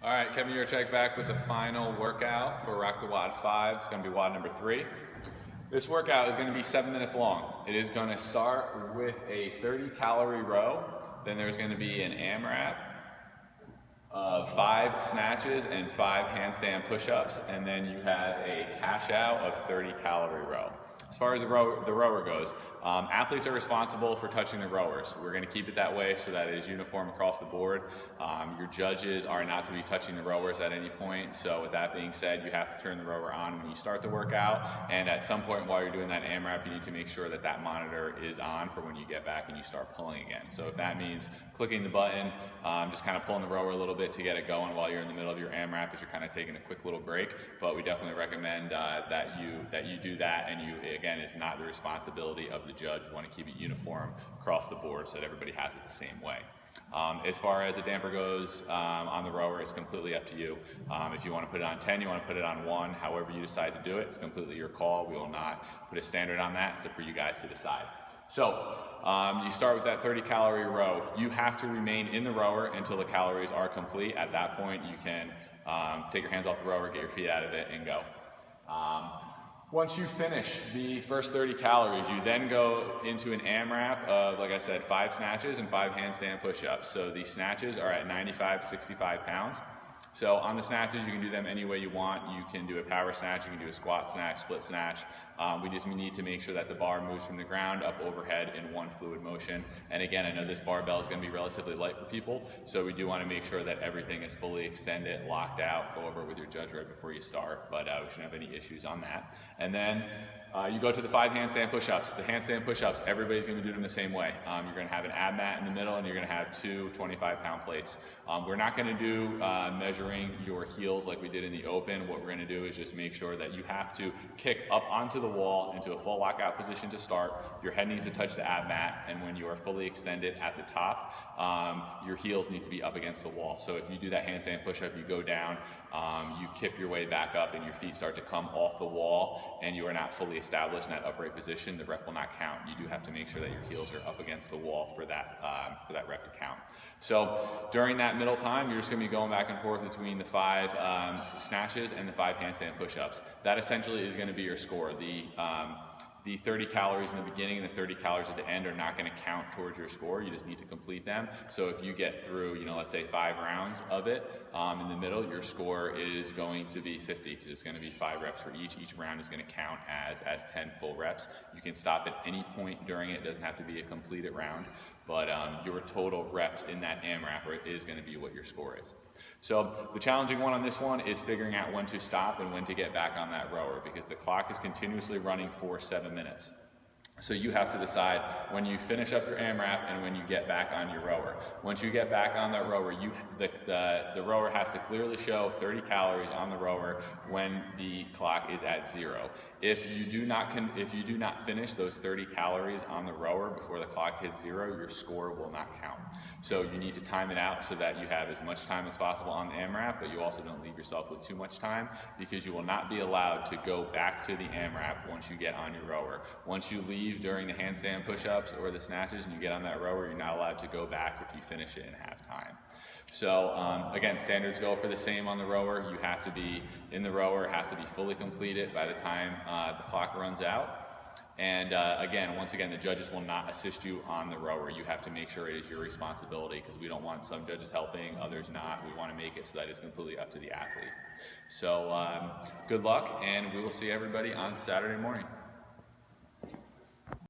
All right, Kevin Yurchek back with the final workout for Rock the WOD 5. It's going to be WOD number 3. This workout is going to be 7 minutes long. It is going to start with a 30-calorie row. Then there's going to be an AMRAP of 5 snatches and 5 handstand push-ups, and then you have a cash out of 30-calorie row. As far as the rower goes, athletes are responsible for touching the rowers. We're going to keep it that way so that it is uniform across the board. Your judges are not to be touching the rowers at any point. So with that being said, you have to turn the rower on when you start the workout. And at some point while you're doing that AMRAP, you need to make sure that that monitor is on for when you get back and you start pulling again. So if that means clicking the button, just kind of pulling the rower a little bit to get it going while you're in the middle of your AMRAP as you're kind of taking a quick little break. But we definitely recommend that you do that, and you, again, it's not the responsibility of the judge. We want to keep it uniform across the board so that everybody has it the same way. As far as the damper goes on the rower, it's completely up to you. If you want to put it on 10, you want to put it on 1, however you decide to do it, it's completely your call. We will not put a standard on that, except for you guys to decide. So you start with that 30-calorie row. You have to remain in the rower until the calories are complete. At that point, you can take your hands off the rower, get your feet out of it, and go. Once you finish the first 30 calories, you then go into an AMRAP of, like I said, 5 snatches and 5 handstand push-ups. So the snatches are at 95, 65 pounds. So on the snatches, you can do them any way you want. You can do a power snatch, you can do a squat snatch, split snatch. We just need to make sure that the bar moves from the ground up overhead in one fluid motion. And again, I know this barbell is going to be relatively light for people, so we do want to make sure that everything is fully extended, locked out. Go over it with your judge right before you start, but we shouldn't have any issues on that. And then you go to the 5 handstand push-ups. The handstand push-ups, everybody's going to do them the same way. You're going to have an abmat in the middle, and you're going to have 2 25-pound plates. We're not going to do measuring your heels like we did in the open. What we're going to do is just make sure that you have to kick up onto the wall into a full lockout position to start. Your head needs to touch the abmat, and when you are fully extended at the top, your heels need to be up against the wall. So if you do that handstand push-up, you go down, you kip your way back up, and your feet start to come off the wall, and you are not fully established in that upright position, the rep will not count. You do have to make sure that your heels are up against the wall for that rep to count. So during that middle time, you're just going to be going back and forth between the 5 snatches and the 5 handstand push-ups. That essentially is going to be your score. The 30 calories in the beginning and the 30 calories at the end are not going to count towards your score. You just need to complete them. So if you get through, let's say 5 rounds of it, in the middle, your score is going to be 50. It's going to be 5 reps for each. Each round is going to count as 10 full reps. You can stop at any point during it. It doesn't have to be a completed round, but your total reps in that AMRAP is going to be what your score is. So the challenging one on this one is figuring out when to stop and when to get back on that rower, because the clock is continuously running for 7 minutes. So you have to decide when you finish up your AMRAP and when you get back on your rower. Once you get back on that rower, the rower has to clearly show 30 calories on the rower when the clock is at 0. If you do not finish those 30 calories on the rower before the clock hits 0, your score will not count. So you need to time it out so that you have as much time as possible on the AMRAP, but you also don't leave yourself with too much time, because you will not be allowed to go back to the AMRAP once you get on your rower. Once you leave during the handstand push-ups or the snatches and you get on that rower, you're not allowed to go back if you finish it in half time. So again, standards go for the same on the rower. You have to be in the rower, it has to be fully completed by the time the clock runs out. And once again, the judges will not assist you on the rower. You have to make sure it is your responsibility, because we don't want some judges helping, others not. We want to make it so that it's completely up to the athlete. So good luck, and we will see everybody on Saturday morning.